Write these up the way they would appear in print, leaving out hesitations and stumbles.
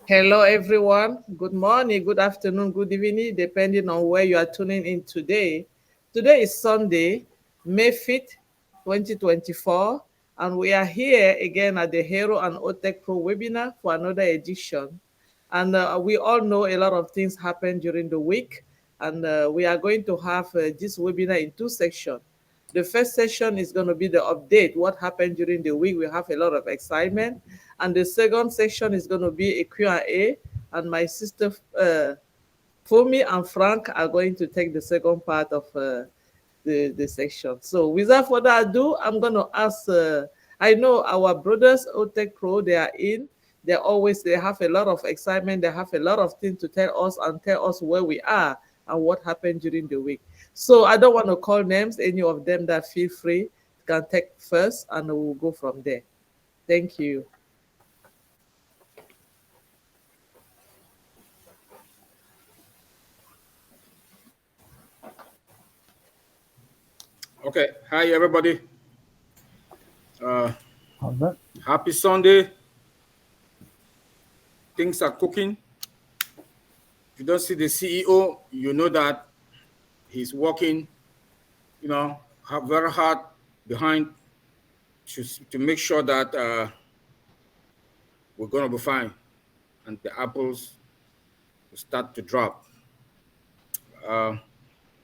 Hello, everyone. Good morning, good afternoon, good evening, depending on where you are tuning in today. Today is Sunday, May 5th, 2024, and we are here again at the Hero and OTech Pro webinar for another edition. And we all know a lot of things happen during the week, and we are going to have this webinar in two sections. The first session is going to be the update, what happened during the week. We have a lot of excitement. And the second section is going to be a Q&A. And my sister Fumi and Frank are going to take the second part of the section. So without further ado, I'm going to ask, I know our brothers, OTech Pro, they are in. They have a lot of excitement. They have a lot of things to tell us and tell us where we are and what happened during the week. So I don't want to call names, any of them that feel free can take first and we'll go from there. Thank you. Okay, hi everybody. Happy Sunday. Things are cooking. If you don't see the CEO, you know that he's working, very hard behind to make sure that we're going to be fine and the apples will start to drop.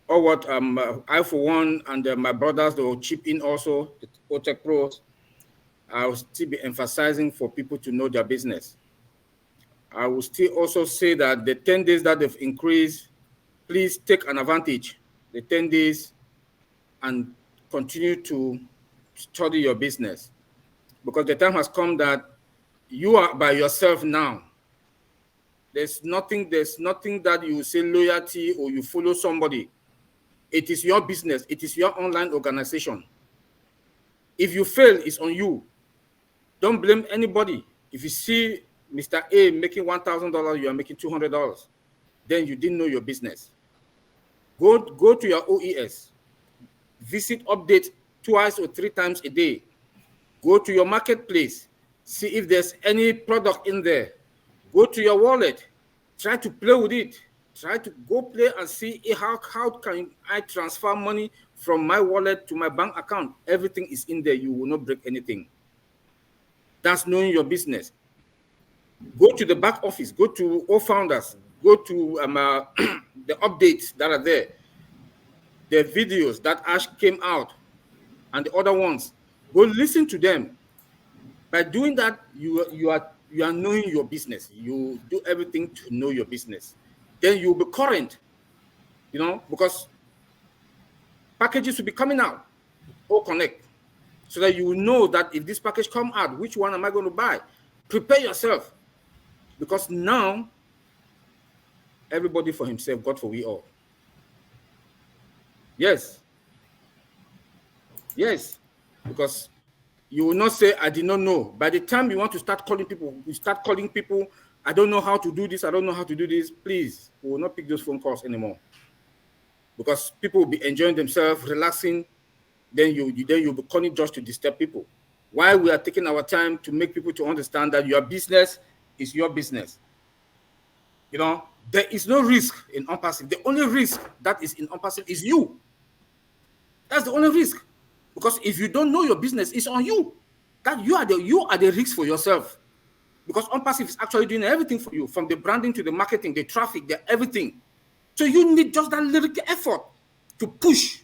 Or what I, for one, and my brothers, they will chip in also, the OTech Pros. I will still be emphasizing for people to know their business. I will still also say that the 10 days that they've increased, please take an advantage, the 10 days, and continue to study your business. Because the time has come that you are by yourself now. There's nothing that you say loyalty or you follow somebody. It is your business. It is your online organization. If you fail, it's on you. Don't blame anybody. If you see Mr. A making $1,000, you are making $200, then you didn't know your business. Go to your OES. Visit update twice or 3 times a day. Go to your marketplace. See if there's any product in there. Go to your wallet. Try to play with it. Try to go play and see how can I transfer money from my wallet to my bank account. Everything is in there. You will not break anything. That's knowing your business. Go to the back office. Go to all founders. Go to the updates that are there. The videos that Ash came out and the other ones. Go listen to them. By doing that, you are knowing your business. You do everything to know your business. Then you'll be current, because packages will be coming out or connect, so that you will know that if this package come out, which one am I going to buy? Prepare yourself, because now everybody for himself, God for we all. Yes, because you will not say, I did not know. By the time you want to start calling people, I don't know how to do this, I don't know how to do this. Please, we will not pick those phone calls anymore. Because people will be enjoying themselves, relaxing. Then you'll be calling just to disturb people. Why we are taking our time to make people to understand that your business is your business. There is no risk in OnPassive. The only risk that is in OnPassive is you. That's the only risk. Because if you don't know your business, it's on you. That you are the risk for yourself. Because OnPassive is actually doing everything for you, from the branding to the marketing, the traffic, the everything. So you need just that little effort to push.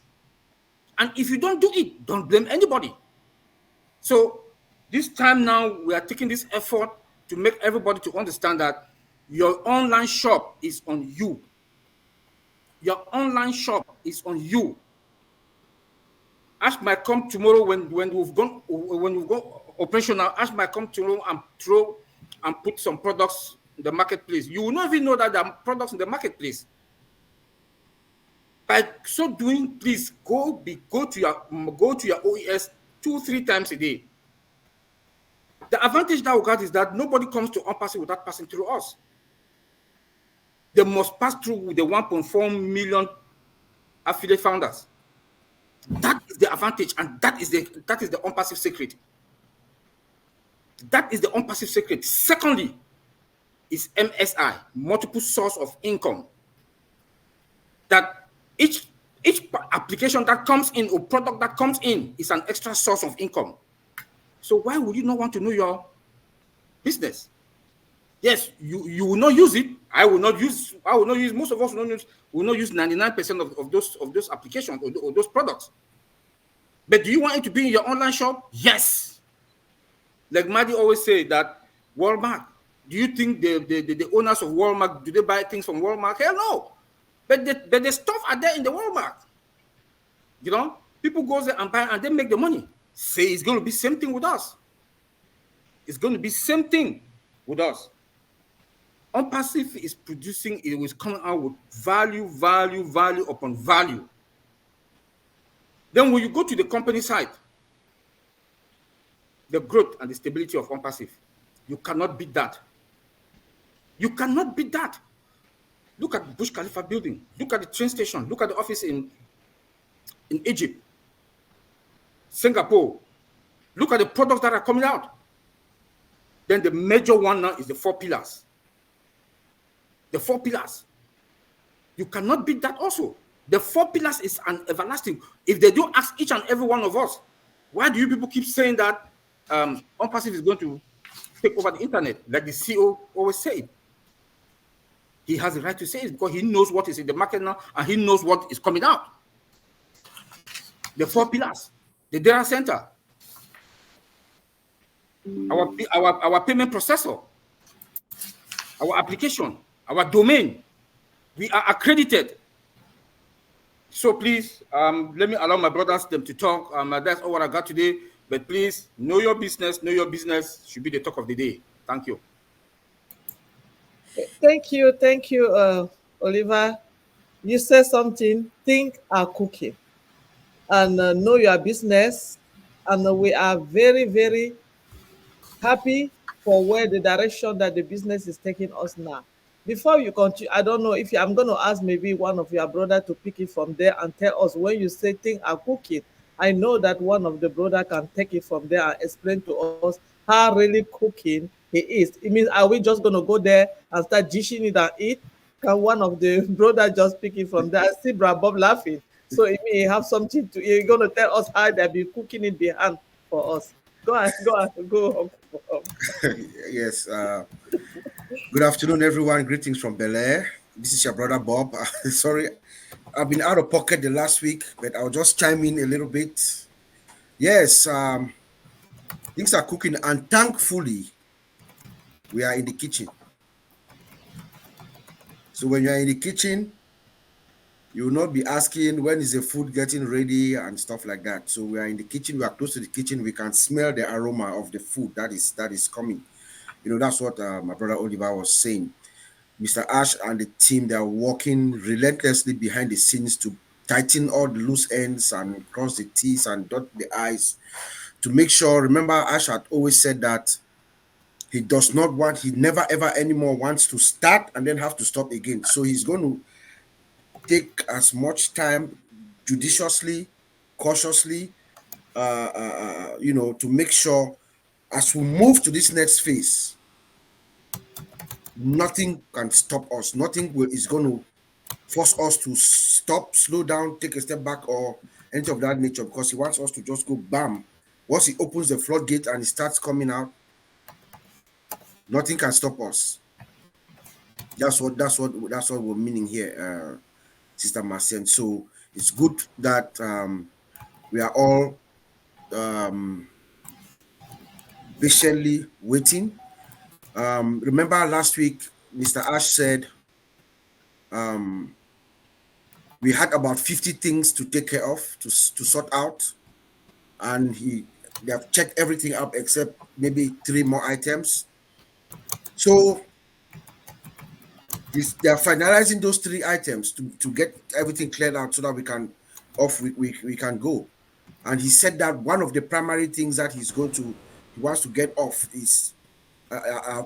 And if you don't do it, don't blame anybody. So this time now, we are taking this effort to make everybody to understand that your online shop is on you. Your online shop is on you. Ash might come tomorrow when we've gone operational. Ash might come tomorrow and put some products in the marketplace. You will not even know that there are products in the marketplace. By so doing, please go to your OES 2-3 times a day. The advantage that we got is that nobody comes to OnPassive without passing through us. They must pass through the 1.4 million affiliate founders. That is the advantage, and that is the OnPassive secret. That is the OnPassive secret. Secondly, is MSI, multiple source of income. That each application that comes in or product that comes in is an extra source of income. So why would you not want to know your business? Yes, you will not use it. I will not use. Most of us will not use 99% of those applications or those products. But do you want it to be in your online shop? Yes. Like Madi always say that Walmart. Do you think the owners of Walmart, do they buy things from Walmart? Hell no. But the stuff are there in the Walmart. You know, people go there and buy and they make the money. Say it's going to be same thing with us. It's going to be same thing with us. OnPassive is producing, it was coming out with value upon value. Then when you go to the company side, the growth and the stability of OnPassive, you cannot beat that. You cannot beat that. Look at the Burj Khalifa building. Look at the train station. Look at the office in Egypt, Singapore. Look at the products that are coming out. Then the major one now is the 4 pillars. The 4 pillars. You cannot beat that also. The 4 pillars is an everlasting. If they do ask each and every one of us, why do you people keep saying that OnPassive is going to take over the internet, like the CEO always said? He has the right to say it because he knows what is in the market now and he knows what is coming out. The 4 pillars, the data center, our payment processor, our application, our domain. We are accredited. So please, let me allow my brothers them to talk. That's all what I got today. But please, know your business. Know your business should be the talk of the day. Thank you. Thank you, Oliver. You said something. Think are cooking, and know your business. And we are very, very happy for where the direction that the business is taking us now. Before you continue, I don't know if I'm going to ask maybe one of your brother to pick it from there and tell us when you say things are cooking. I know that one of the brother can take it from there and explain to us how really cooking he is. It means, are we just going to go there and start dishing it and eat? Can one of the brother just pick it from there? I see Brad Bob laughing. So it means he have something to. You're going to tell us how they be cooking it behind for us. Go ahead, go on. Yes. Good afternoon, everyone. Greetings from Bel Air. This is your brother Bob. Sorry, I've been out of pocket the last week, but I'll just chime in a little bit. Yes, things are cooking, and thankfully, we are in the kitchen. So when you're in the kitchen, you will not be asking when is the food getting ready and stuff like that. So we are in the kitchen. We are close to the kitchen. We can smell the aroma of the food that is coming. You know, that's what my brother Oliver was saying. Mr. Ash and the team, they are working relentlessly behind the scenes to tighten all the loose ends and cross the T's and dot the I's to make sure. Remember, Ash had always said that he never ever anymore wants to start and then have to stop again. So he's going to take as much time judiciously, cautiously, to make sure as we move to this next phase, nothing can stop us. Nothing is going to force us to stop, slow down, take a step back, or anything of that nature, because he wants us to just go bam. Once he opens the floodgate and it starts coming out, nothing can stop us. That's what we're meaning here, Sister Marcien. So it's good that we are all patiently waiting. Remember last week, Mr. Ash said we had about 50 things to take care of, to sort out, and they have checked everything up except maybe 3 more items. So they are finalizing those 3 items to get everything cleared out so that we can go. And he said that one of the primary things that he wants to get off is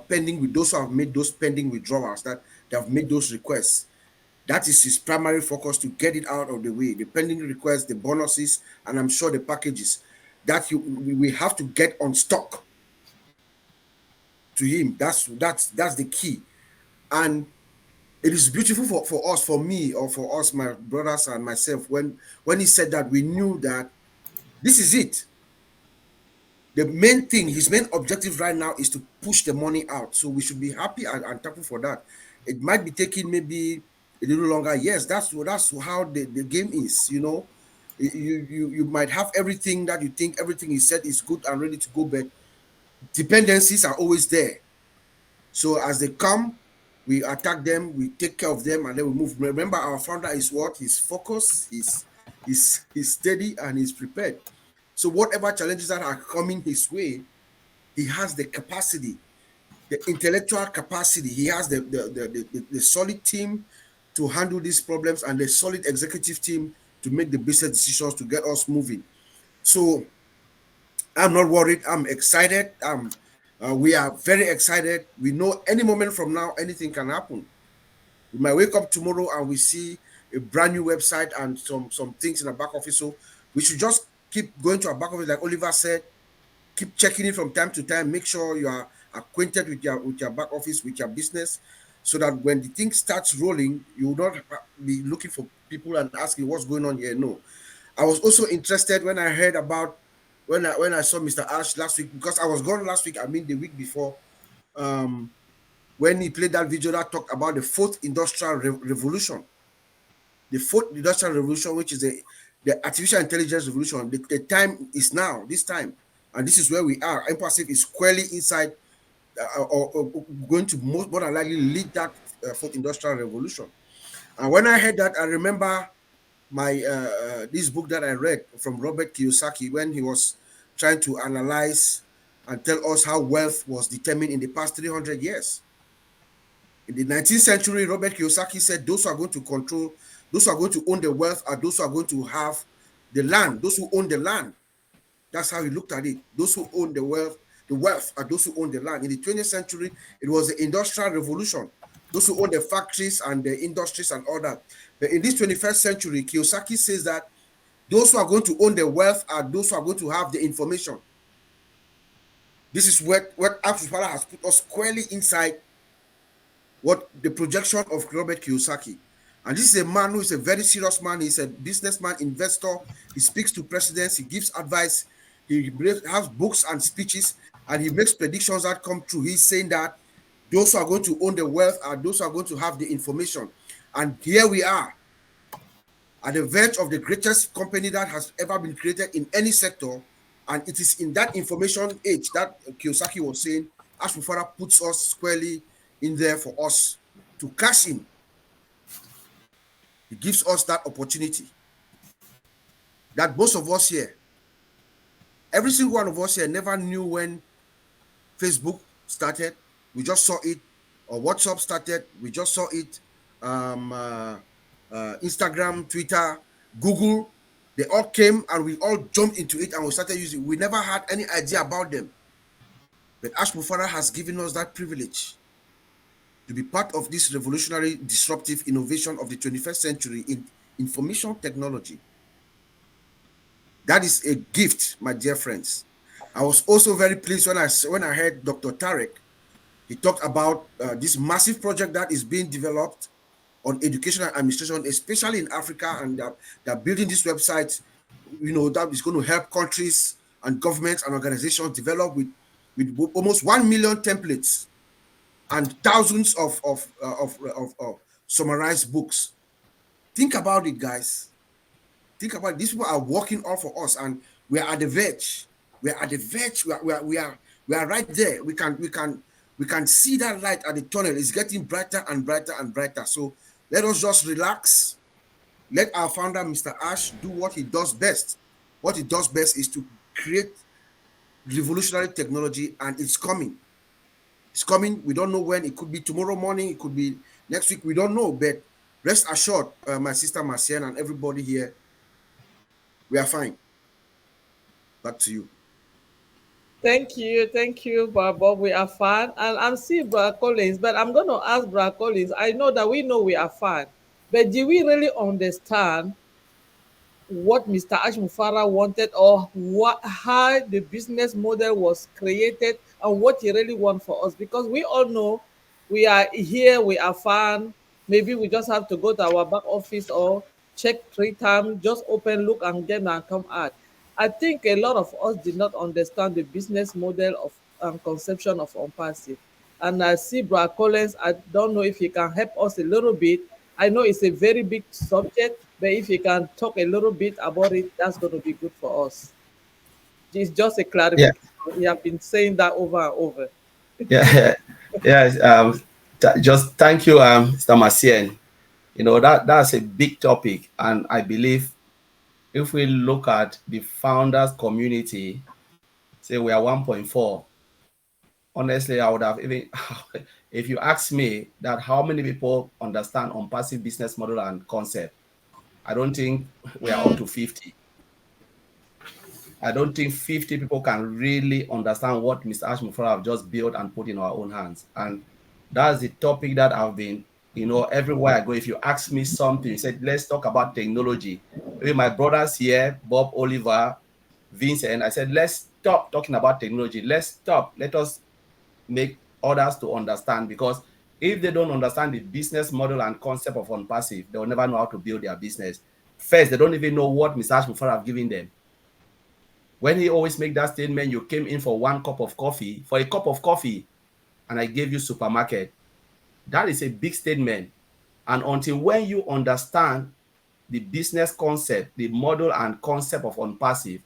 pending with those who have made those pending withdrawals, that they have made those requests. That is his primary focus, to get it out of the way. The pending requests, the bonuses, and I'm sure the packages that we have to get on stock to him. That's the key. And it is beautiful for us, for me, or for us, my brothers and myself, when he said that, we knew that this is it. The main thing, his main objective right now is to push the money out. So we should be happy and thankful for that. It might be taking maybe a little longer. Yes, that's how the game is, you know. You might have everything that you think everything is set is good and ready to go, but dependencies are always there. So as they come, we attack them, we take care of them, and then we move. Remember, our founder is what? He's focused, he's steady, and he's prepared. So whatever challenges that are coming his way, he has the capacity, the intellectual capacity. He has the solid team to handle these problems, and the solid executive team to make the business decisions to get us moving. So I'm not worried. I'm excited. We are very excited. We know any moment from now, anything can happen. We might wake up tomorrow and we see a brand new website and some things in the back office. So we should just keep going to our back office, like Oliver said. Keep checking it from time to time. Make sure you are acquainted with your back office, with your business, so that when the thing starts rolling, you will not be looking for people and asking what's going on here. No. I was also interested when I heard about when I saw Mr. Ash last week, because I was gone last week. I mean the week before, um, when he played that video that talked about the fourth industrial revolution, the fourth industrial revolution, which is the artificial intelligence revolution. The time is now, this time, and this is where we are. OnPassive is squarely inside, or going to more than likely lead that fourth industrial revolution. And when I heard that, I remember my this book that I read from Robert Kiyosaki, when he was trying to analyze and tell us how wealth was determined in the past 300 years. In the 19th century, Robert Kiyosaki said those who are going to control, those who are going to own the wealth, are those who are going to have the land, those who own the land. That's how he looked at it. Those who own the wealth are those who own the land. In the 20th century, it was the industrial revolution. Those who own the factories and the industries and all that. But in this 21st century, Kiyosaki says that those who are going to own the wealth are those who are going to have the information. This is what Mufareh has put us squarely inside what the projection of Robert Kiyosaki. And this is a man who is a very serious man. He's a businessman, investor. He speaks to presidents. He gives advice. He has books and speeches, and he makes predictions that come true. He's saying that those who are going to own the wealth are those who are going to have the information. And here we are at the verge of the greatest company that has ever been created in any sector. And it is in that information age that Kiyosaki was saying, Ash Mufareh puts us squarely in there for us to cash in. He gives us that opportunity that most of us here, every single one of us here, never knew when Facebook started. We just saw it. Or WhatsApp started. We just saw it. Instagram, Twitter, Google, they all came and we all jumped into it and we started using it. We never had any idea about them. But Ash Mufareh has given us that privilege to be part of this revolutionary, disruptive innovation of the 21st century in information technology. That is a gift, my dear friends. I was also very pleased when I heard Dr. Tarek. He talked about this massive project that is being developed on education and administration, especially in Africa, and they're building this website, that is going to help countries and governments and organizations develop with almost 1 million templates and thousands of summarized books. Think about it, guys. Think about it. These people are working all for us, and we are at the verge. We are at the verge. We are right there. We can see that light at the tunnel. It's getting brighter and brighter and brighter. So let us just relax. Let our founder, Mr. Ash, do what he does best. What he does best is to create revolutionary technology, and it's coming. It's coming. We don't know when. It could be tomorrow morning. It could be next week. We don't know. But rest assured, my sister Marcienne and everybody here, we are fine. Back to you. Thank you, Bob. We are fine, and I'm still Brother Collins, but I'm going to ask Brother Collins. I know that we know we are fine, but do we really understand what Mr. Ash Mufareh wanted, or how the business model was created, and what he really wants for us? Because we all know We are here, we are fine. Maybe we just have to go to our back office or check 3 times, just open, look, and get and come out. I think a lot of us did not understand the business model of conception of OnPassive. And I see Brad Collins, I don't know if he can help us a little bit. I know it's a very big subject, but if he can talk a little bit about it, that's going to be good for us. It's just a Yeah, clarification. You have been saying that over and over. yeah, yeah. Just thank you, Mr. Macien. That's a big topic, and I believe if we look at the founders community, say we are 1.4. Honestly, I would have even, if you ask me that how many people understand on passive business model and concept, I don't think we are up to 50. I don't think 50 people can really understand what Mr. Mufareh have just built and put in our own hands. And that's the topic that I've been, everywhere I go, if you ask me something, you said, let's talk about technology. Maybe my brothers here, Bob, Oliver, Vincent, I said, let's stop talking about technology. Let's stop. Let us make others to understand, because if they don't understand the business model and concept of OnPassive, they will never know how to build their business. First, they don't even know what Mr. Mufareh have given them. When he always make that statement, you came in for for a cup of coffee, and I gave you supermarket. That is a big statement. And until when you understand the business concept, the model and concept of OnPassive,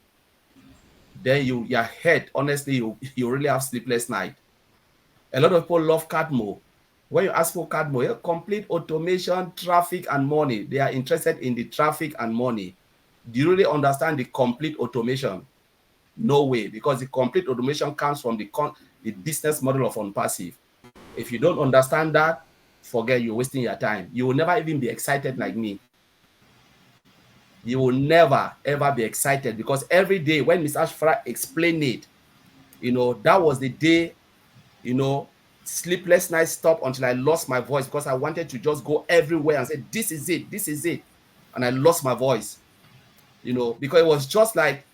then your head, honestly, you really have sleepless night. A lot of people love Cadmo. When you ask for Cadmo, complete automation, traffic, and money. They are interested in the traffic and money. Do you really understand the complete automation? No way, because the complete automation comes from the business model of OnPassive. If you don't understand that, forget, you're wasting your time. You will never even be excited like me. You will never, ever be excited, because every day when Mr. Mufareh explained it, that was the day, sleepless nights stopped until I lost my voice, because I wanted to just go everywhere and say, this is it, this is it. And I lost my voice, because it was just like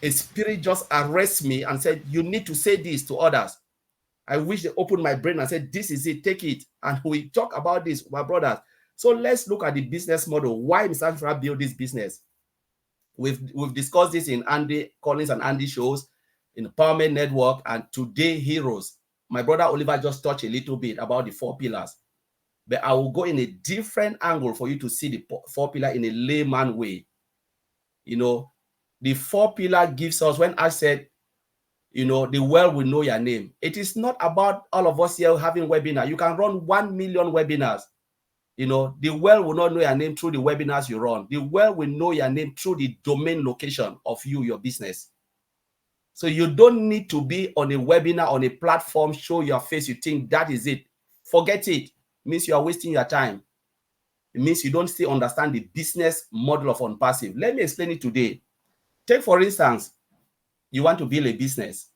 a spirit just arrested me and said, you need to say this to others. I wish they opened my brain and said, this is it, take it. And we talk about this, my brothers. So let's look at the business model. Why Mr. Mufareh built this business? We've discussed this in Andy Collins and Andy shows, in the Empowerment Network, and Today Heroes. My brother Oliver just touched a little bit about the 4 pillars. But I will go in a different angle for you to see the 4 pillars in a layman way. The 4 pillar gives us, when I said, the world will know your name. It is not about all of us here having webinar. You can run 1 million webinars. The world will not know your name through the webinars you run. The world will know your name through the domain location of your business. So you don't need to be on a webinar, on a platform, show your face, you think that is it. Forget it. It means you are wasting your time. It means you don't still understand the business model of OnPassive. Let me explain it today. Take, for instance, you want to build a business.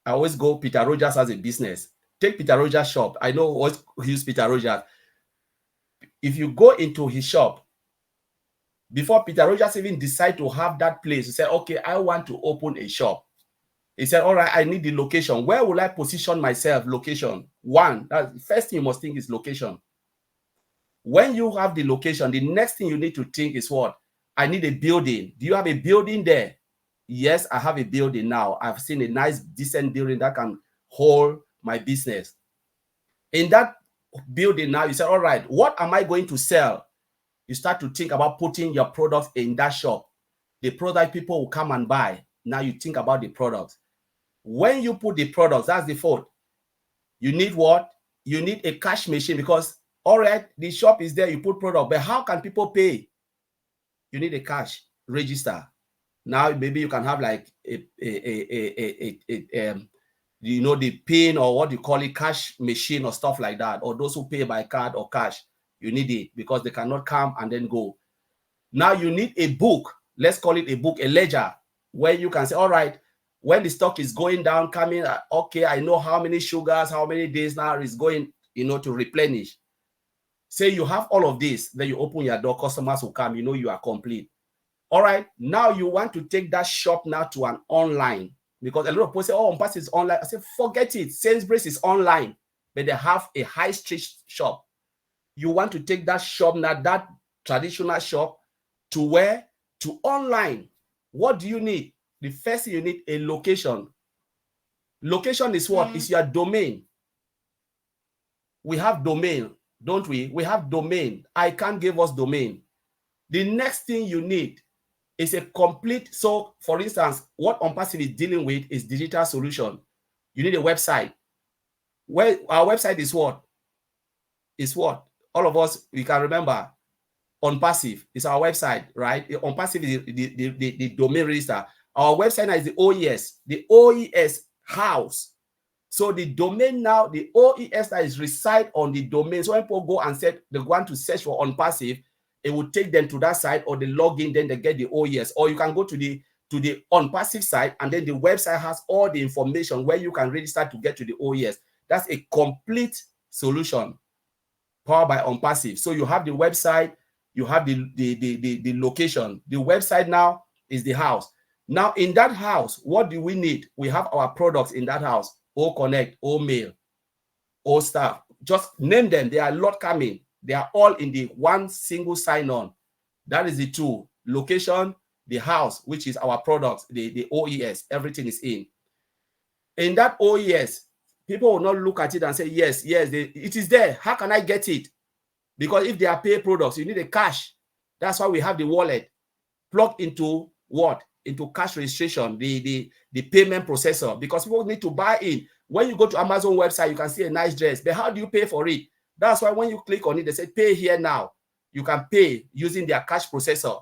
I always go Peter Rogers as a business. Take Peter Rogers' shop. I know what use Peter Rogers. If you go into his shop, before Peter Rogers even decide to have that place, he said, okay, I want to open a shop. He said, all right, I need the location. Where will I position myself? Location. One, that's the first thing you must think is location. When you have the location, the next thing you need to think is what? I need a building. Do you have a building there? Yes, I have a building now. I've seen a nice, decent building that can hold my business. In that building now, you say, all right, what am I going to sell? You start to think about putting your products in that shop. The product people will come and buy. Now you think about the products. When you put the products, that's the fault. You need what? You need a cash machine, because, all right, the shop is there, you put product, but how can people pay? You need a cash register. Now maybe you can have like the PIN, or what you call it, cash machine or stuff like that, or those who pay by card or cash. You need it because they cannot come and then go. Now you need a book. Let's call it a book, a ledger, where you can say, all right, when the stock is going down, coming, okay, I know how many sugars, how many days now is going, to replenish. Say you have all of this, then you open your door, customers will come, you are complete. All right, now you want to take that shop now to an online, because a lot of people say, oh, OnPassive is online. I say, forget it. Sainsbury's is online. but they have a high street shop. You want to take that shop, now that traditional shop, to where? To online. What do you need? The first thing you need, a location. Location is what? Is your domain. We have domain, don't we? We have domain. I can't give us domain. The next thing you need is a complete, so for instance, what OnPassive is dealing with is digital solution. You need a website. Well, our website is what? Is what? All of us, we can remember. OnPassive is our website, right? OnPassive is the domain register. Our website now is the OES. The OES house. So the domain now, the OES that is reside on the domain. So when people go and say they want to search for OnPassive, it will take them to that site, or they log in, then they get the OES. Or you can go to the OnPassive site, and then the website has all the information where you can register to get to the OES. That's a complete solution powered by OnPassive. So you have the website, you have the location. The website now is the house. Now in that house, what do we need? We have our products in that house. O Connect, O Mail, O Staff. Just name them. There are a lot coming. They are all in the one single sign-on. That is the tool. Location, the house, which is our products, the OES. Everything is in. In that OES, people will not look at it and say, yes, it is there. How can I get it? Because if they are pay products, you need a cash. That's why we have the wallet. Plug into what? Into cash registration, the payment processor, because people need to buy in. When you go to Amazon website, you can see a nice dress, but how do you pay for it? That's why when you click on it, they say pay here now. You can pay using their cash processor.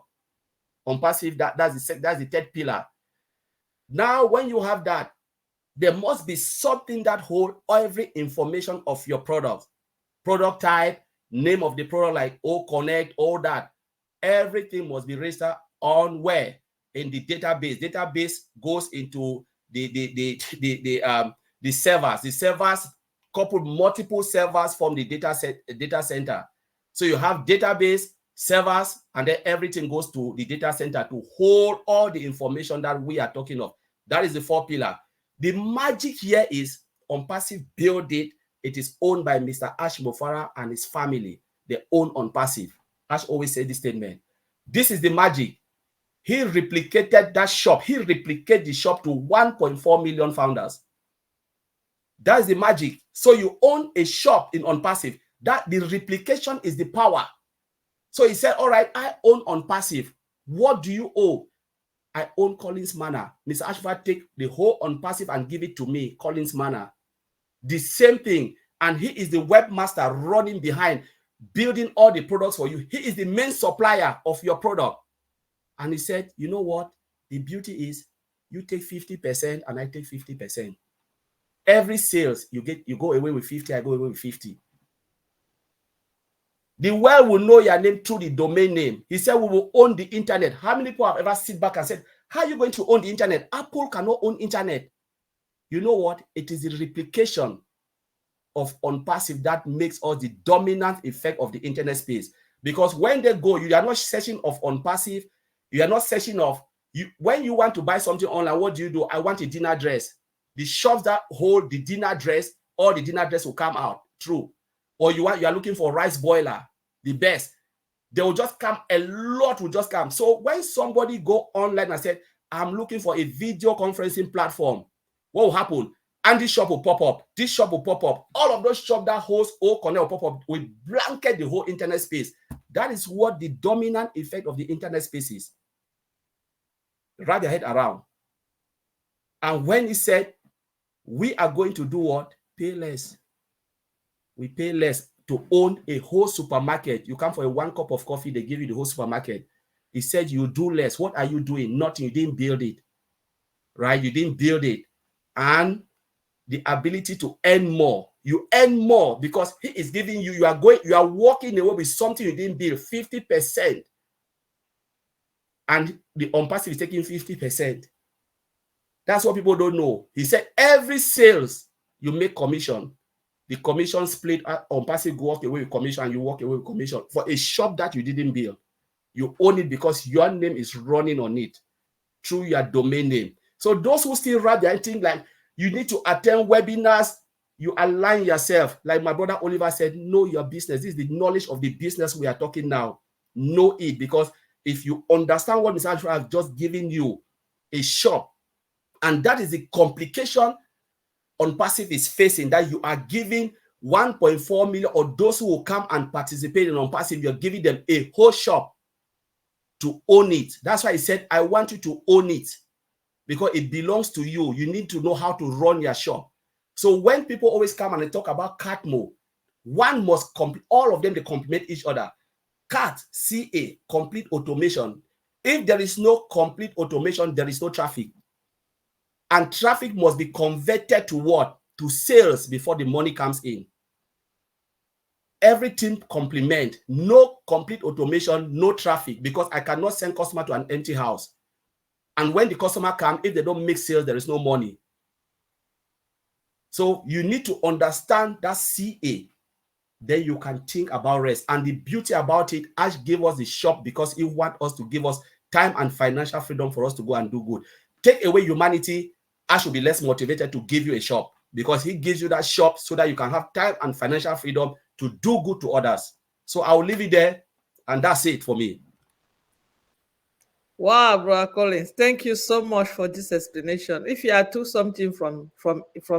OnPassive, that's the third pillar. Now, when you have that, there must be something that holds every information of your product. Product type, name of the product, like O Connect, all that. Everything must be registered on where? In the database. Database goes into the servers. The servers couple multiple servers from the data center. So you have database, servers, and then everything goes to the data center to hold all the information that we are talking of. That is the fourth pillar. The magic here is OnPassive build it. It is owned by Mr. Ash Mufareh and his family. They own OnPassive. Ash always said this statement. This is the magic. He replicated that shop. He replicated the shop to 1.4 million founders. That's the magic. So you own a shop in OnPassive. That the replication is the power. So he said, all right, I own OnPassive. What do you owe? I own Collins Manor. Mr. Ashford take the whole OnPassive and give it to me, Collins Manor. The same thing. And he is the webmaster running behind, building all the products for you. He is the main supplier of your product. And he said, you know what? The beauty is you take 50% and I take 50%. Every sales you go away with 50, I go away with 50. The world will know your name through the domain name. He said we will own the internet. How many people have ever sit back and said, how are you going to own the internet? Apple cannot own internet. You know what? It is the replication of OnPassive that makes us the dominant effect of the internet space. Because when they go, you are not searching of OnPassive. You are not searching of, when you want to buy something online, what do? I want a dinner dress. The shops that hold the dinner dress, all the dinner dress will come out. True. Or you are looking for rice boiler, the best. They will just come, a lot will just come. So when somebody go online and said, I'm looking for a video conferencing platform, what will happen? And this shop will pop up. This shop will pop up. All of those shops that host O Connect will pop up, will blanket the whole internet space. That is what the dominant effect of the internet space is. Wrap your head around. And when he said, we are going to do what? Pay less. We pay less to own a whole supermarket. You come for a 1 cup of coffee, they give you the whole supermarket. He said, you do less. What are you doing? Nothing. You didn't build it. Right? You didn't build it. And the ability to earn more. You earn more because he is giving you, you are walking away with something you didn't build, 50%. And the OnPassive is taking 50%. That's what people don't know. He said every sales you make commission. The commission split OnPassive walk away with commission and you walk away with commission for a shop that you didn't build. You own it because your name is running on it through your domain name. So those who still write their thing like you need to attend webinars, you align yourself. Like my brother Oliver said, know your business. This is the knowledge of the business we are talking now. Know it, because if you understand what Mr. Alfred has just given you, a shop, and that is the complication OnPassive is facing, that you are giving 1.4 million, or those who will come and participate in OnPassive, you're giving them a whole shop to own it. That's why he said, I want you to own it, because it belongs to you. You need to know how to run your shop. So when people always come and they talk about CATMO, one must complete, all of them, they complement each other. CAT, CA, complete automation. If there is no complete automation, there is no traffic. And traffic must be converted to what? To sales before the money comes in. Everything complement. No complete automation, no traffic, because I cannot send customer to an empty house. And when the customer comes, if they don't make sales, there is no money. So you need to understand that CA. Then you can think about rest. And the beauty about it, Ash gave us the shop because he wants us to give us time and financial freedom for us to go and do good. Take away humanity, Ash will be less motivated to give you a shop, because he gives you that shop so that you can have time and financial freedom to do good to others. So I'll leave it there, and that's it for me. Wow, Brother Collins, thank you so much for this explanation. If you took something from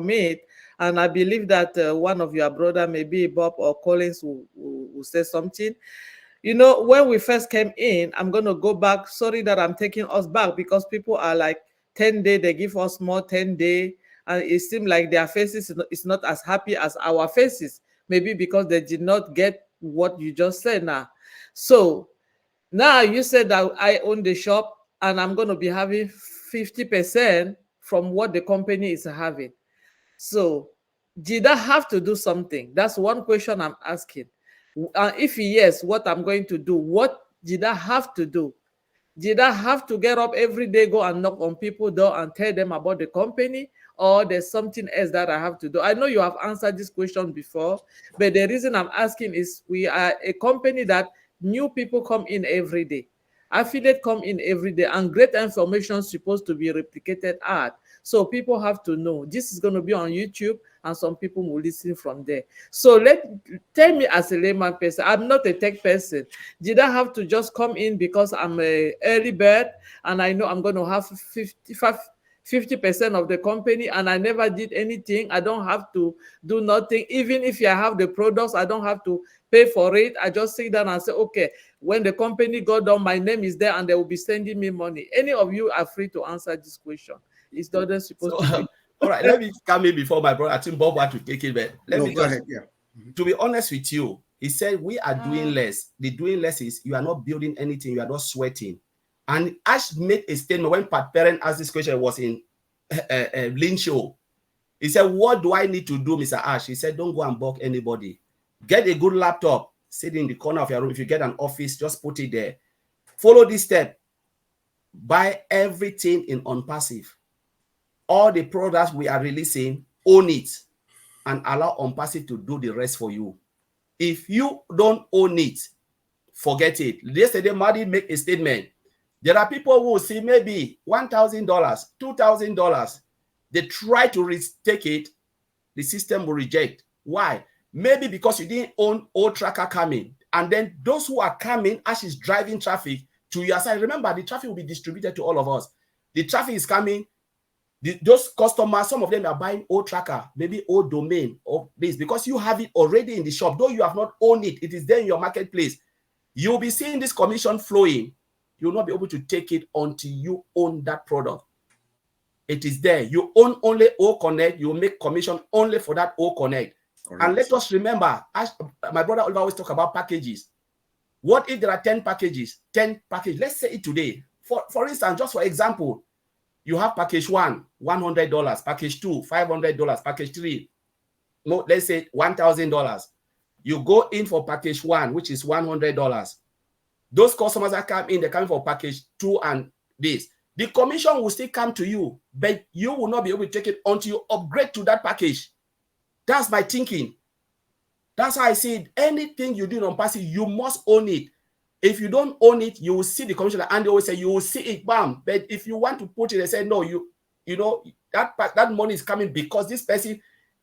it, and I believe that one of your brother, maybe Bob or Collins, will say something. You know, when we first came in, I'm going to go back. Sorry that I'm taking us back, because people are like 10 day, they give us more 10 day, and it seems like their faces is not as happy as our faces, maybe because they did not get what you just said now. So now you said that I own the shop and I'm going to be having 50% from what the company is having. So did I have to do something? That's one question I'm asking. If yes, what I'm going to do? What did I have to do? Did I have to get up every day, go and knock on people's door and tell them about the company? Or there's something else that I have to do? I know you have answered this question before, but the reason I'm asking is we are a company that new people come in every day. Affiliate come in every day, and great information is supposed to be replicated at. So people have to know this is going to be on YouTube, and some people will listen from there. So tell me, as a layman person, I'm not a tech person. Did I have to just come in because I'm a early bird and I know I'm going to have 50% of the company, and I never did anything? I don't have to do nothing. Even if I have the products, I don't have to pay for it. I just sit down and say, okay, when the company go down, my name is there and they will be sending me money. Any of you are free to answer this question. It's not supposed to be. All right, let me come in before my brother. I think Bob want to take it, but let me go ahead. Yeah. To be honest with you, he said we are doing less. The doing less is you are not building anything, you are not sweating. And Ash made a statement when Pat Parent asked this question, was in Lynn show. He said, what do I need to do, Mr. Ash? He said, don't go and bug anybody. Get a good laptop, sit in the corner of your room. If you get an office, just put it there. Follow this step. Buy everything in OnPassive. All the products we are releasing, own it, and allow OnPassive to do the rest for you. If you don't own it, forget it. Yesterday, Marty made a statement. There are people who will see maybe $1,000, $2,000. They try to take it, the system will reject. Why? Maybe because you didn't own old tracker coming. And then those who are coming, as is driving traffic to your side. Remember, the traffic will be distributed to all of us. The traffic is coming. Those customers, some of them are buying old tracker, maybe old domain or this, because you have it already in the shop. Though you have not owned it, it is there in your marketplace. You'll be seeing this commission flowing. You'll not be able to take it until you own that product. It is there. You own only O Connect. You make commission only for that O Connect. Correct. And let us remember, as my brother always talk about packages. What if there are 10 packages? 10 packages. Let's say it today. For instance, just for example, you have package 1, $100. Package 2, $500. Package 3, no, let's say $1,000. You go in for package 1, which is $100. Those customers that come in, they're coming for package 2 and this. The commission will still come to you, but you will not be able to take it until you upgrade to that package. That's my thinking. That's how I see it. Anything you do on OnPassive, you must own it. If you don't own it, you will see the commission, and they always say you will see it, bam. But if you want to put it, they say no, you know that money is coming because this person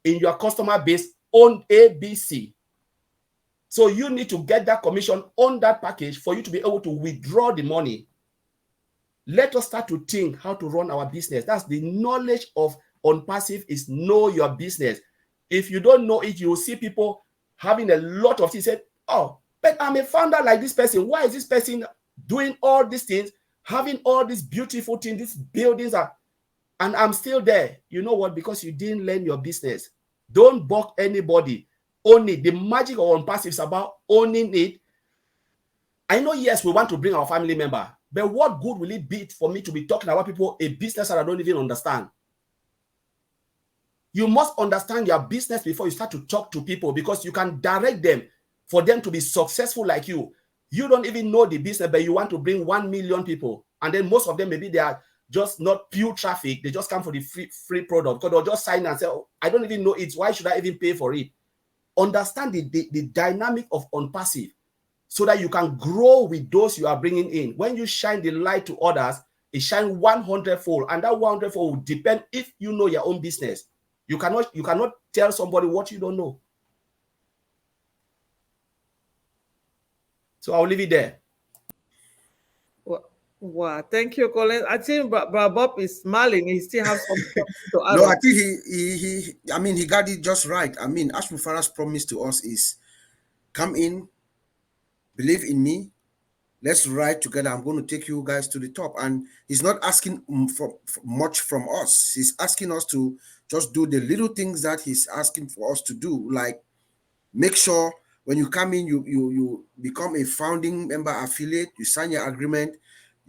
in your customer base own ABC. So you need to get that commission on that package for you to be able to withdraw the money. Let us start to think how to run our business. That's the knowledge of OnPassive, is know your business. If you don't know it, you will see people having a lot of things. Say, oh, but I'm a founder like this person. Why is this person doing all these things, having all these beautiful things, these buildings, and I'm still there? You know what? Because you didn't learn your business. Don't balk anybody. Own it. The magic of OnPassive is about owning it. I know, yes, we want to bring our family member, but what good will it be for me to be talking about people, a business that I don't even understand? You must understand your business before you start to talk to people, because you can direct them for them to be successful like you. You don't even know the business, but you want to bring 1 million people. And then most of them, maybe they are just not pure traffic. They just come for the free product, because they'll just sign and say, oh, I don't even know it. Why should I even pay for it? Understand the dynamic of OnPassive, so that you can grow with those you are bringing in. When you shine the light to others, it shines 100-fold, and that 100-fold will depend if you know your own business. You cannot tell somebody what you don't know. So I'll leave it there. Wow, thank you, Colin. I think Bob is smiling. He still has something to add. No, I think he got it just right. I mean, as Mufareh's promise to us is, come in, believe in me, let's ride together. I'm going to take you guys to the top. And he's not asking for much from us. He's asking us to just do the little things that he's asking for us to do. Like, make sure when you come in, you become a founding member affiliate, you sign your agreement,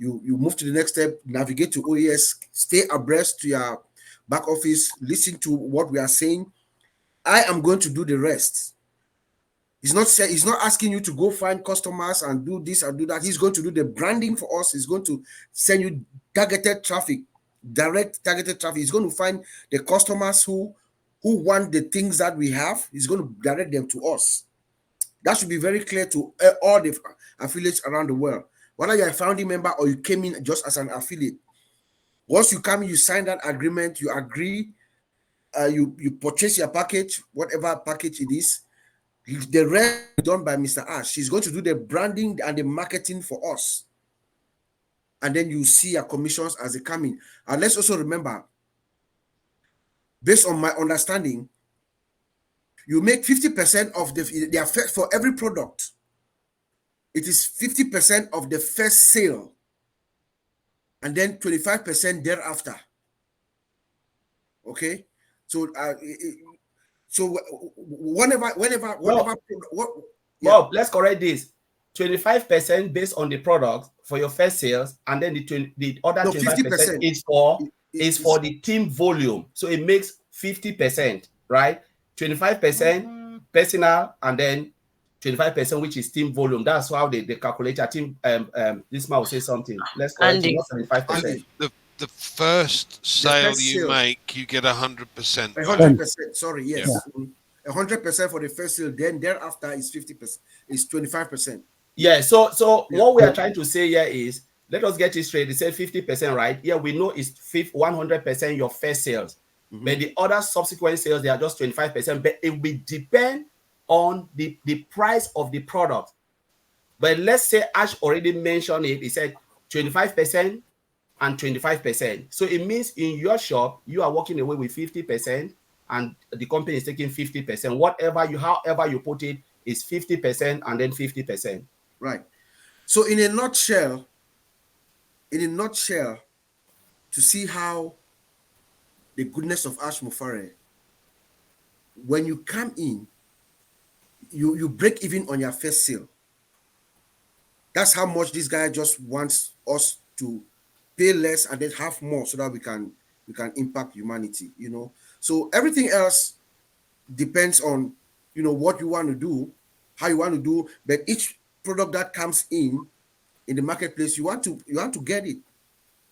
you move to the next step, navigate to OES, stay abreast to your back office, listen to what we are saying. I am going to do the rest. He's not asking you to go find customers and do this and do that. He's going to do the branding for us. He's going to send you targeted traffic, direct targeted traffic. He's going to find the customers who want the things that we have. He's going to direct them to us. That should be very clear to all the affiliates around the world. Whether you're a founding member or you came in just as an affiliate, once you come in, you sign that agreement, you agree, you purchase your package, whatever package it is. The rest is done by Mr. Ash. He's going to do the branding and the marketing for us. And then you see your commissions as they come in. And let's also remember, based on my understanding, you make 50% of the for every product. It is 50% of the first sale, and then 25% thereafter. Okay, so whenever Bob, let's correct this. 25% based on the product for your first sales, and then the other 25% is for the team volume. So it makes 50%, right? 25% personal, and then 25%, which is team volume. That's how they calculate. I think this man will say something. Let's correct it, not 75%. The first sale you make, you get 100%. 100%. Sorry, yes. Yeah. 100% for the first sale. Then thereafter is 50%. It's 25%. Yeah. So what we are trying to say here is, let us get it straight. They said 50%, right? Yeah, we know it's 100% your first sales, but the other subsequent sales, they are just 25%. But it will depend on the price of the product. But let's say Ash already mentioned it. He said 25% and 25%. So it means in your shop, you are walking away with 50%, and the company is taking 50%. However you put it, is 50% and then 50%. Right. So in a nutshell, to see how the goodness of Ash Mufareh, when you come in, you break even on your first sale. That's how much this guy just wants us to pay less and then have more, so that we can impact humanity, you know. So everything else depends on, you know, what you want to do, how you want to do. But each product that comes in the marketplace, you want to get it,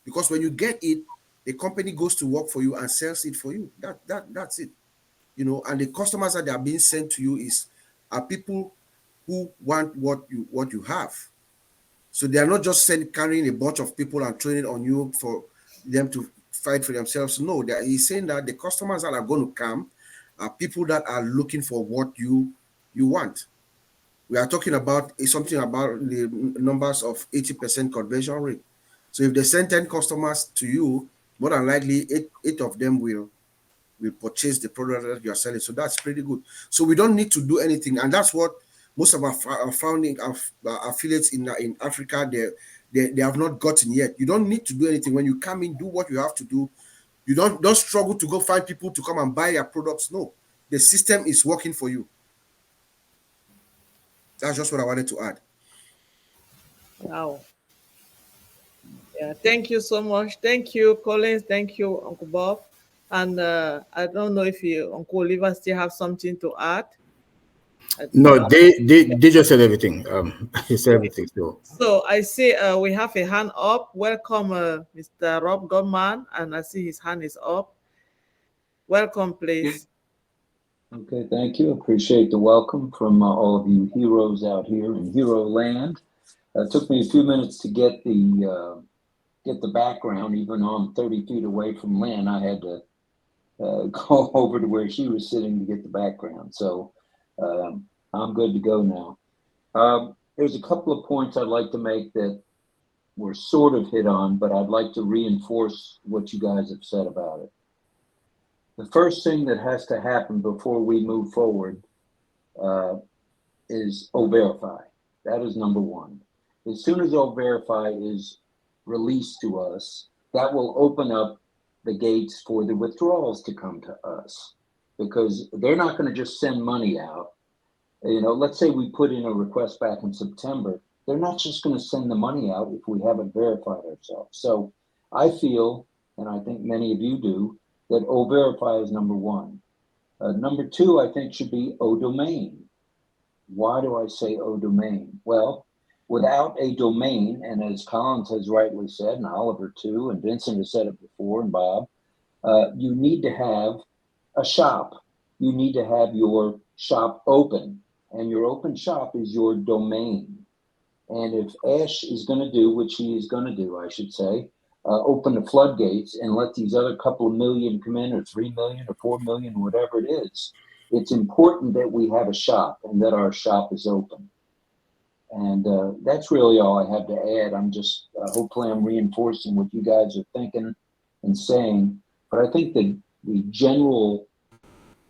because when you get it, the company goes to work for you and sells it for you. That's it, you know. And the customers that are being sent to you are people who want what you have. So they are not just carrying a bunch of people and training on you for them to fight for themselves. No, he's saying that the customers that are going to come are people that are looking for what you want. We are talking about something about the numbers of 80% conversion rate. So if they send 10 customers to you, more than likely eight of them will purchase the product that you are selling. So that's pretty good. So we don't need to do anything, and that's what most of our founding affiliates in Africa they have not gotten yet. You don't need to do anything. When you come in, do what you have to do. You don't struggle to go find people to come and buy your products. No, the system is working for you. That's just what I wanted to add. Wow. Yeah, thank you so much. Thank you, Collins. Thank you, Uncle Bob. And I don't know if you, Uncle Oliver, still have something to add. No, No. they just said everything. He said Okay. everything. So So I see we have a hand up. Welcome, Mr. Rob Godman, and I see his hand is up. Welcome, please. Okay, thank you. Appreciate the welcome from all of you heroes out here in Hero Land. It took me a few minutes to get the background. Even though I'm 30 feet away from Lynn, I had to go over to where she was sitting to get the background. So I'm good to go now. There's a couple of points I'd like to make that were sort of hit on, but I'd like to reinforce what you guys have said about it. The first thing that has to happen before we move forward is O-Verify. That is number one. As soon as O-Verify is released to us, that will open up the gates for the withdrawals to come to us, because they're not going to just send money out. You know, let's say we put in a request back in September. They're not just going to send the money out if we haven't verified ourselves. So I feel, and I think many of you do, that O-Verify is number one. Number two, I think, should be O-Domain. Why do I say O-Domain? Well, without a domain, and as Collins has rightly said, and Oliver too, and Vincent has said it before, and Bob, you need to have a shop. You need to have your shop open, and your open shop is your domain. And if Ash is going to do, which he is going to do, I should say, open the floodgates and let these other couple of million come in, or 3 million or 4 million, whatever it is, it's important that we have a shop and that our shop is open. And that's really all I have to add. I'm just, hopefully I'm reinforcing what you guys are thinking and saying. But I think that the general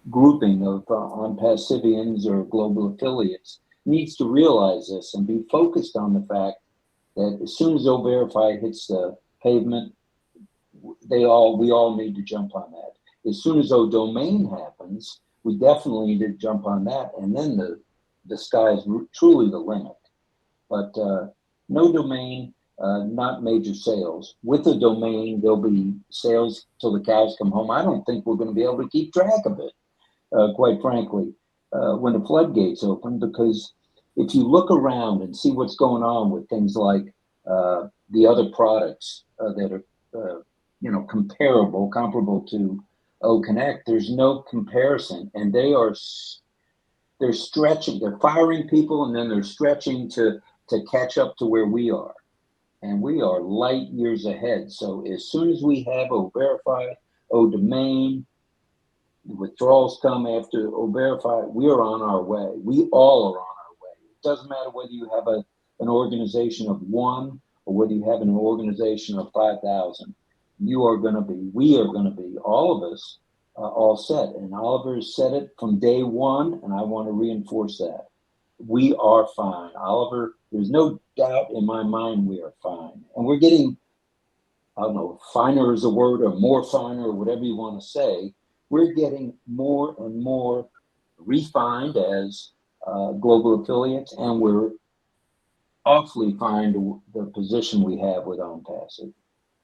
grouping of OnPassivians or global affiliates needs to realize this and be focused on the fact that as soon as O-Verify hits the pavement, we all need to jump on that. As soon as O-Domain happens, we definitely need to jump on that, and then the sky is truly the limit. But no domain, not major sales. With a domain, there'll be sales till the cows come home. I don't think we're going to be able to keep track of it, quite frankly, when the floodgates open, because if you look around and see what's going on with things like the other products that are, comparable to O-Connect, there's no comparison, and they're stretching, they're firing people, and then they're stretching to catch up to where we are, and we are light years ahead. So as soon as we have O-Verify, O-Domain, the withdrawals come after O-Verify, we are on our way. We all are on our way. It doesn't matter whether you have an organization of one or whether you have an organization of 5,000. We are going to be, all of us, all set. And Oliver said it from day one, and I want to reinforce that. We are fine. Oliver, there's no doubt in my mind we are fine. And we're getting, I don't know, finer is a word, or more finer, or whatever you want to say. We're getting more and more refined as global affiliates, and we're awfully fine to the position we have with OnPassive.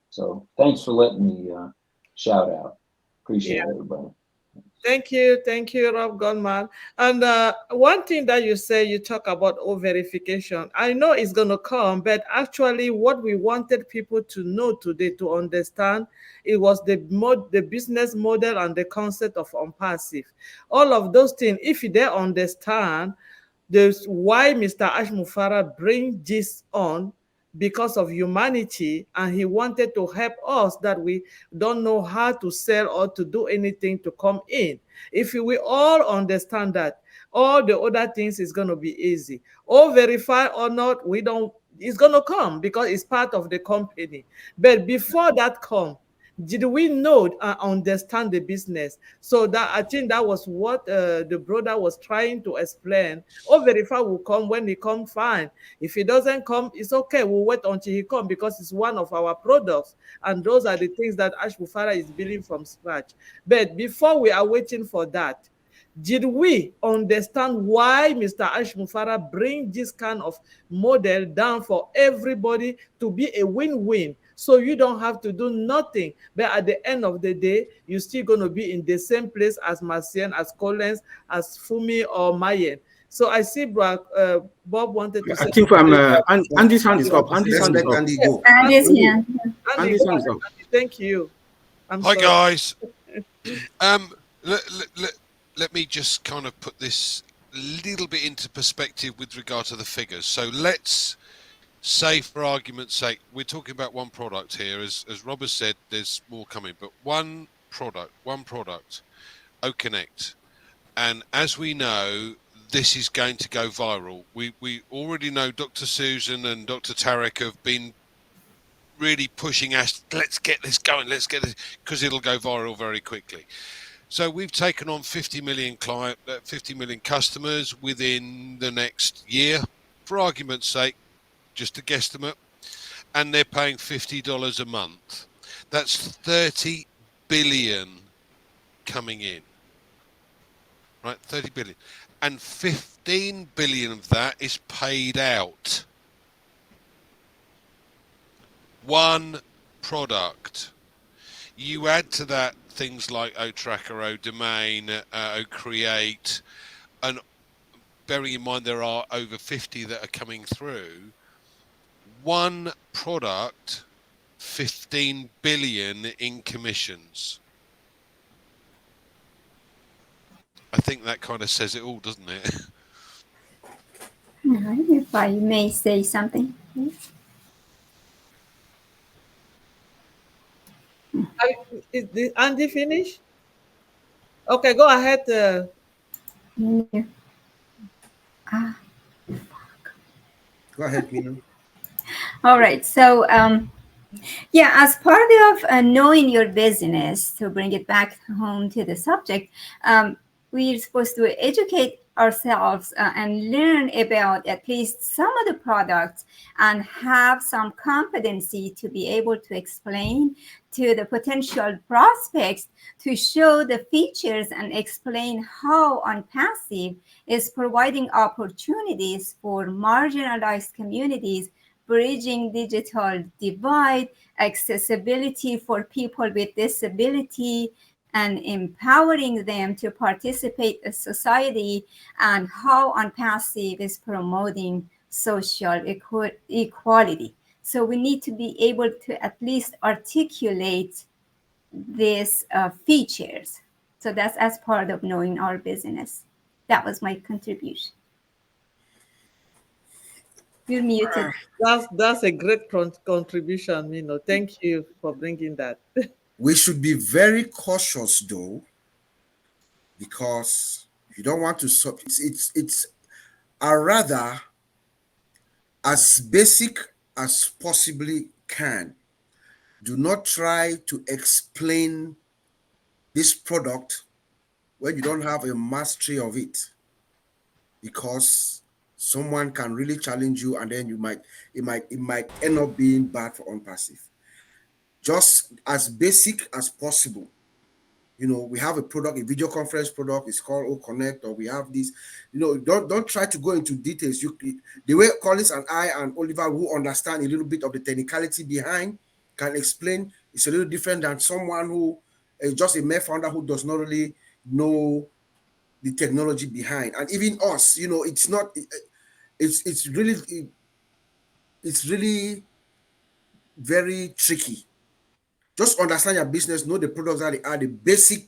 So thanks for letting me shout out. Appreciate it, everybody. Thank you, Rob Gunman. And one thing that you say, you talk about O-Verification. I know it's going to come, but actually what we wanted people to know today, to understand, it was the business model and the concept of OnPassive. All of those things, if they understand, there's why Mr. Ash Mufareh bring this on, because of humanity, and he wanted to help us that we don't know how to sell or to do anything to come in. If we all understand that, all the other things is going to be easy. Or verify or not, we don't, it's going to come because it's part of the company. But before that come, did we know and understand the business? So that, I think that was what the brother was trying to explain. Or verify will come. When he come, fine. If he doesn't come, it's okay. We'll wait until he come, because it's one of our products, and those are the things that Mufareh is building from scratch. But before we are waiting for that, did we understand why Mr. Mufareh bring this kind of model down for everybody to be a win-win? So you don't have to do nothing, but at the end of the day, you're still going to be in the same place as Marcien, as Collins, as Fumi or Mayen. So I see Bob wanted to say. I think Andy's hand is up. Andy's hand is up. Andy go. Andy's hand. Andy's hand is up. Thank you. Hi guys. Let me just kind of put this a little bit into perspective with regard to the figures. So let's say, for argument's sake, we're talking about one product here. As Robert said, there's more coming, but one product, OConnect. And as we know, this is going to go viral. We already know Dr. Susan and Dr. Tarek have been really pushing us, let's get this going, let's get this, because it'll go viral very quickly. So we've taken on 50 million customers within the next year, for argument's sake, just a guesstimate, and they're paying $50 a month. That's 30 billion coming in, right? 30 billion, and 15 billion of that is paid out. One product. You add to that things like OTracker, ODomain, OCreate, and bearing in mind there are over 50 that are coming through. One product, 15 billion in commissions. I think that kind of says it all, doesn't it? If I may say something, please. Is Andy finished? Okay, go ahead. Go ahead, Mina. All right. So, yeah, as part of knowing your business, to bring it back home to the subject, we're supposed to educate ourselves and learn about at least some of the products and have some competency to be able to explain to the potential prospects, to show the features and explain how OnPassive is providing opportunities for marginalized communities, bridging digital divide, accessibility for people with disability, and empowering them to participate in society, and how OnPassive is promoting social equality. So we need to be able to at least articulate these features. So that's as part of knowing our business. That was my contribution. You're muted. That's a great contribution, Thank you for bringing that. We should be very cautious though, because you don't want to it's rather as basic as possibly can. Do not try to explain this product when you don't have a mastery of it, because someone can really challenge you, and then it might end up being bad for OnPassive. Just as basic as possible. We have a product, a video conference product, it's called OConnect, or we have this. Don't try to go into details. The way Collins and I and Oliver, who understand a little bit of the technicality behind, can explain, it's a little different than someone who is just a mere founder who does not really know the technology behind. And even us, it's not. It's really very tricky. Just understand your business, know the products that they are, the basic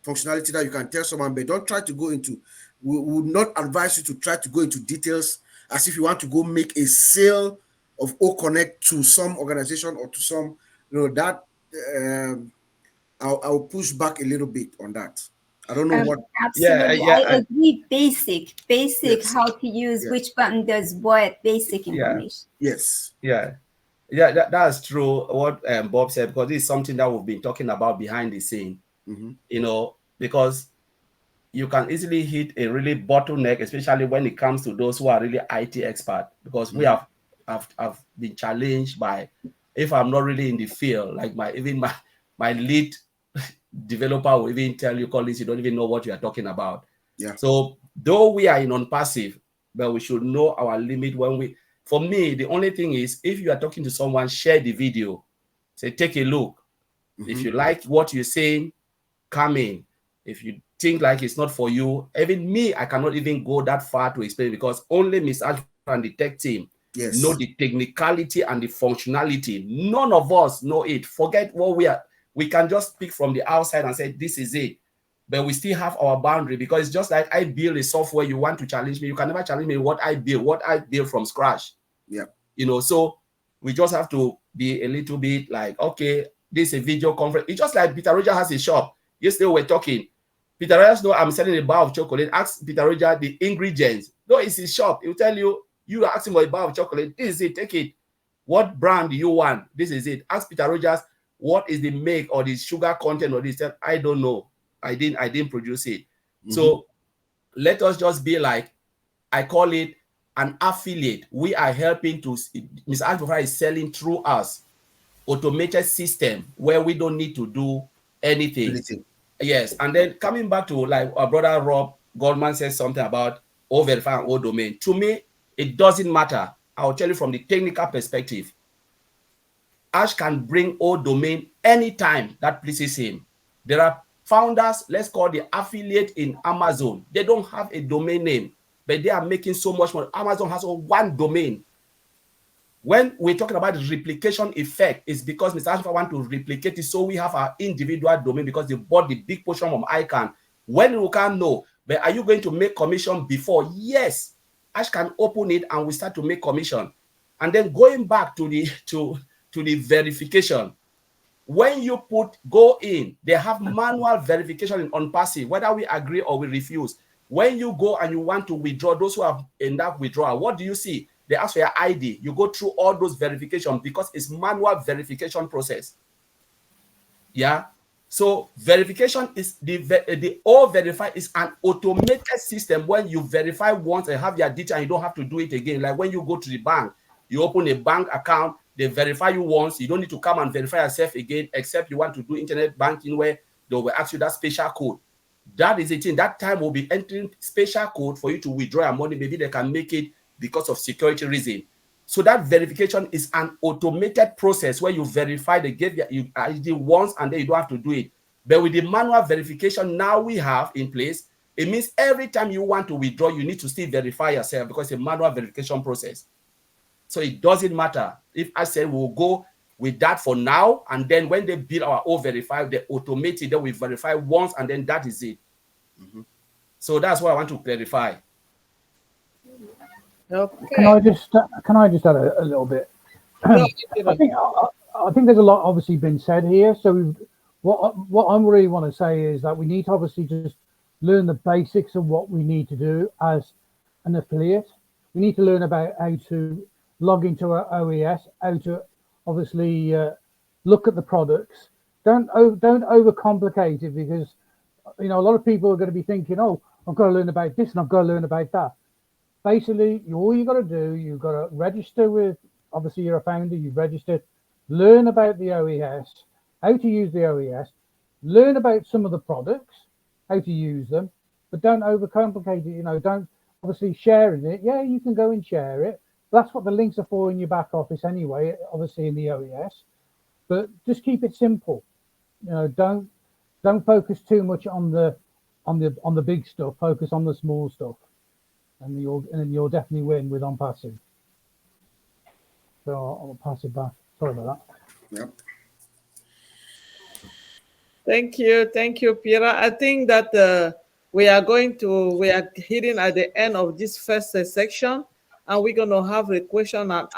functionality that you can tell someone, but don't try to go into, we would not advise you to try to go into details as if you want to go make a sale of O Connect to some organization or to some, that I'll push back a little bit on that. I don't know what. Absolutely, I agree. Basic, Yes. how to use which button does what, basic information. Yes. That's true. What Bob said, because this is something that we've been talking about behind the scene. Because you can easily hit a really bottleneck, especially when it comes to those who are really IT expert. Because we have been challenged by, if I'm not really in the field, like my lead developer will even tell you, Collins, you don't even know what you are talking about. So though we are in OnPassive, but we should know our limit when for me, the only thing is, if you are talking to someone, share the video. Say, take a look. If you like what you're saying, come in. If you think like it's not for you, even me, I cannot even go that far to explain, because only Ms. Alpha and the tech team know the technicality and the functionality. None of us know it. Forget what we are. We can just speak from the outside and say, this is it. But we still have our boundary, because it's just like I build a software, you want to challenge me. You can never challenge me what I build from scratch. So we just have to be a little bit like, okay, this is a video conference. It's just like Peter Roger has a shop. Yesterday we're talking. Peter Roger knows I'm selling a bar of chocolate. Ask Peter Roger the ingredients. No, it's his shop. He'll tell you, you are asking for a bar of chocolate. This is it. Take it. What brand do you want? This is it. Ask Peter Rogers, what is the make or the sugar content or this? I don't know. I didn't produce it. So let us just be like, I call it an affiliate. We are helping to, Ms. Alpha is selling through us, automated system where we don't need to do anything. Yes. And then coming back to, like our brother Rob Goldman says something about O verify and O domain. To me, it doesn't matter. I'll tell you from the technical perspective. Ash can bring O domain anytime that pleases him. There are founders, let's call the affiliate in Amazon. They don't have a domain name, but they are making so much money. Amazon has one domain. When we're talking about the replication effect, it's because Mr. Alpha want to replicate it, so we have our individual domain because they bought the big portion from ICANN. When we can know, but are you going to make commission before? Yes. Ash can open it and we start to make commission. And then going back to the the verification, when you go in, they have manual verification in OnPassive, whether we agree or we refuse. When you go and you want to withdraw, those who have enough withdrawal, what do you see? They ask for your ID. You go through all those verifications because it's manual verification process. Yeah. So verification is the O verify is an automated system. When you verify once and have your data, and you don't have to do it again. Like when you go to the bank, you open a bank account, they verify you once. You don't need to come and verify yourself again, except you want to do internet banking where they will ask you that special code. That is it. In that time, we'll be entering special code for you to withdraw your money. Maybe they can make it because of security reason. So that verification is an automated process where you verify the you ID once and then you don't have to do it. But with the manual verification now we have in place, it means every time you want to withdraw, you need to still verify yourself because it's a manual verification process. So it doesn't matter. If I say we'll go with that for now, and then when they build our O verify, they automate it, then we verify once, and then that is it. So that's what I want to clarify. Okay. Can I just add a little bit? No, I think there's a lot obviously been said here. So what I really want to say is that we need to obviously just learn the basics of what we need to do as an affiliate. We need to learn about how to log into our OES, how to obviously look at the products. Don't overcomplicate it, because a lot of people are going to be thinking, oh, I've got to learn about this and I've got to learn about that. Basically, all you got to do, you've got to register with, obviously you're a founder, you've registered, learn about the OES, how to use the OES, learn about some of the products, how to use them, but don't overcomplicate it. Don't obviously sharing it. Yeah, you can go and share it. That's what the links are for in your back office anyway, obviously in the OES, but just keep it simple. Don't focus too much on the big stuff, focus on the small stuff. And you'll definitely win with OnPassive. So I'll pass it back. Sorry about that. Yep. Thank you, Pierre. I think that we are hitting at the end of this first section, and we're going to have a question and